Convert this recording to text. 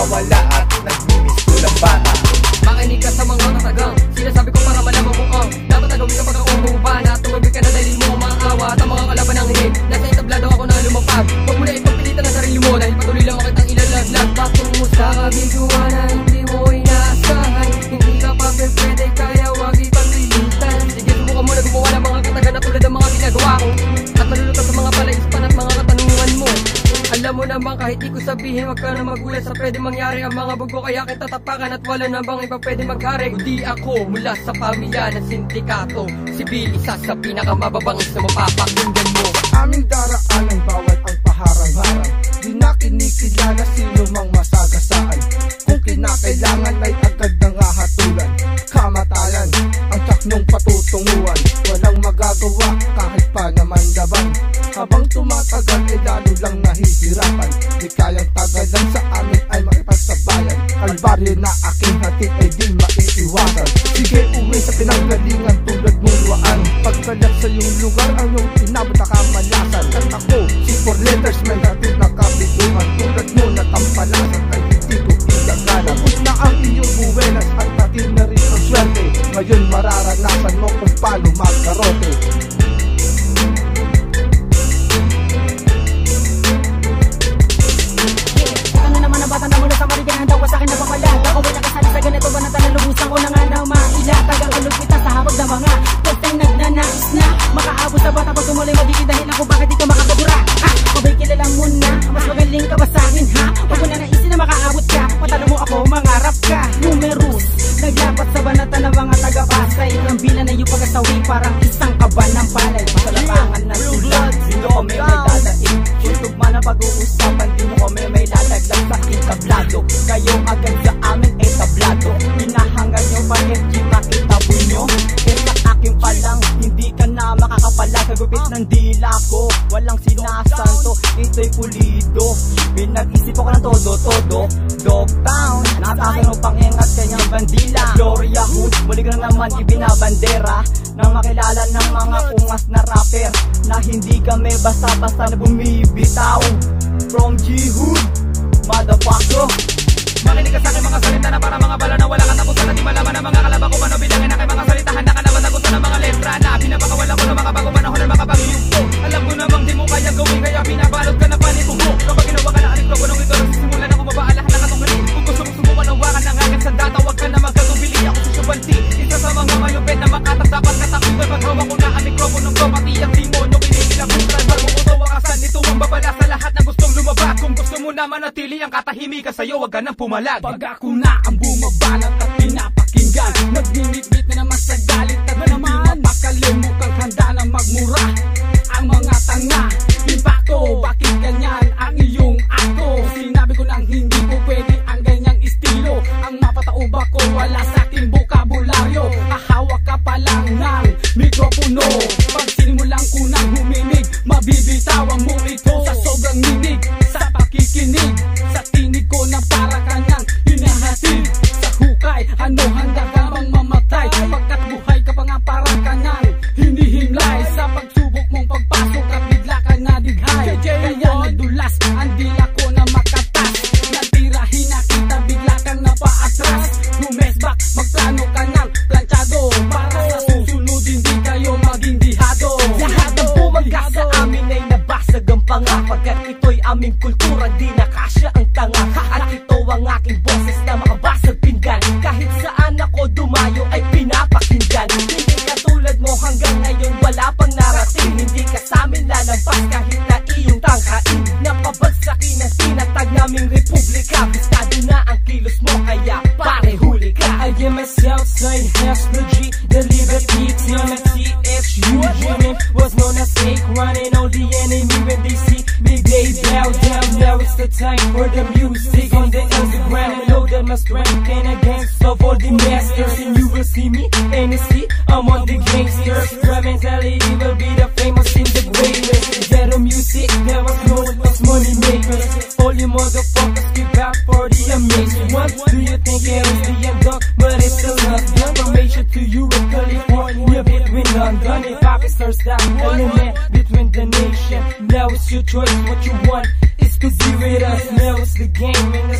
nawawala at nagmimiss ko lang bata. Makinig ka sa mga katagang sinasabi ko para malaman mo ang dapat nagawin kapag ako umuuban at tumabig ka na dahil mo maawa at ang mga kalaban ng hingin. Nasa entablado ako na lumapag. Huwag mo na ipagpilitan ang sarili mo dahil patuloy lang makitang ilalaglag. Patungo sa kabiguan na hindi mo inaasahan. Hindi ka pa pwede kaya wag ipagpilitan. Sige, subukan mo na gumawa ng mga katagan na tulad ng mga ginagawa ko at malulutas sa mga palaispan at mga katanungan mo. Alam mo naman kahit di ko sabihin, wag ka na magulat sa pwede mangyari ang mga bugo, kaya kita tapakan at wala na bang iba pwede mag-ari. Kundi ako mula sa pamilya ng sindikato, sibil, isa sa pinakamababangis na mapapakinggan mo. Aming daraanan bawat ang paharang-harang, di na kinikilala sino mang masagasaan. Kung kinakailangan ay agad na nga hatulan, kamatayan ang taknong patutunguhan. Walang magagawa kahit pa naman labang, habang tumatagal ay lalo lang nahihirapan. Di kayang tagalan sa amin ay makipagsabayan, kalbaryo na aking hatid ay di maiiwasan. Sige, uwi sa pinanggalingan tulad mong waan, pagkalat sa iyong lugar ang iyong inabot na kamalasan. At ako, si 4 letters may hatid na kabiguan, tulad mo na tampalasan ay hindi ko ilagana. Tapos na ang iyong buwenas at hatid na rin ang swerte, ngayon mararanasan mo kung paano magkarote. Tumulay magiging dahil ako bakit di ka makakadura. Mabay kilala mo na, mas magaling ka ba sa akin ha? Huwag mo na naisin na makaabot ka, patalo mo ako, mangarap ka. Numerous, naglapat sa banata ng mga taga-Pasay. Ang bilan na yung pagkasawi, parang isang kaban ng palay. Masalapangan ng sulat, sino kami may dadaig. Kung man ang pag-uusapan, di mo kami may lalaglag sa entablado. Kayo agad sa amin entablado, hinahangan nyo bakit di makitabo nyo. Kesa akin palang, hindi ka na makakapala. Kagupit ng dila ko, walang sinasanto, ito'y pulido. Pinag-isip ako ng todo-todo, Dogtown, natatanong pangingat kanyang bandila. Gloria Hood, muli ko na naman ibinabandera, nang makilala ng mga ungas na rapper, na hindi kami basta-basta na bumibitaw. From G-Hood, motherfucker. Makinig ka sa aking mga salita na para mga bala na wala katapusan. At di malaman ng mga kalabang kung ano bilangin aking mga salita. Handa ka na ba tagutan ng mga letra na pinapakawala ko ng mga bago panahon ng mga paghihugto. Alam ko namang di mo kaya gawin, kaya pinabalot ka na panikubo. Kapag ginawa ka na aling proponong ito, nagsisimula na kumabaalahan ng katungali. Kung gusto mong subukan ang wakan ng aking sandata, wag ka na magkatubili. Ako si Subanti, isa sa mga mayupet na makatas. Dapat katakutan paghawa ko na ang mikroponong to, pati ang demonyo kinikilang kong driver mo. Ito wakasan, ito ang babala sa lahat ng gustong lumabas. Kung gusto mo na manatili ang katahimikan sa'yo, wag ka nang pumalag. Pag ako na ang bumabanat at pinapakinggan, nagninitbit na naman sa galit at hindi mapakalimutan, handa na magmura ang mga tanga. Impacto, bakit ganyan ang iyong ako? Sinabi ko lang hindi ko pwede ang ganyang estilo. Ang mapatauba ko wala sa aking bukabularyo. Hahawak ka pa lang ng mikropono, pag sinimulan ko nang huminig, mabibitawan mo ito sa sobrang ninig. Sa pakikinig, sa tinig ko na para kanyang hinahatid sa hukay. Ano, handa ka bang mamatay? Pagkat buhay ka pa nga para kanyang hinihimlay. Sa pagsubok mong pagpasok at bigla ka na dighay, kaya nadulas ang dila ko na makatas. Natirahin na kita, bigla kang napaatras. Lumesbak, magplano ka ng planchado, para sa susunod hindi kayo maging dihado. Lahat ng bumangga sa amin ay nabasag ang panga, pagkat ito'y aming kultura, di na kasya ang tanga. At ito ang aking boses na makabasag pinggan, kahit saan ako dumayo ay pinapakinggan. Hindi katulad mo hanggang ngayon wala pang narating, hindi ka sa amin lalampas kahit na iyong tangkain. Napabagsakin ang tinatag naming republika, bistado na ang kilos mo kaya pare huli ka. I give myself sign has the G, the liberty, TMTHU. Dreaming was known as fake, running on the enemy when they see me they bow down. Now it's the time for the music on the underground. Know that my strength and against of all the masters, and you will see me NSC, I'm on the gangsters. Rap mentality will be the famous in the greatest. Better music never known as money makers. All you motherfuckers keep out for the amazing. What do you think it is the end of? But it's still not done. From Asia to Europe, California, between London and Pakistan, that element between the nation. Now it's your choice, what you want. It's 'cause you with us. Now it's the game in the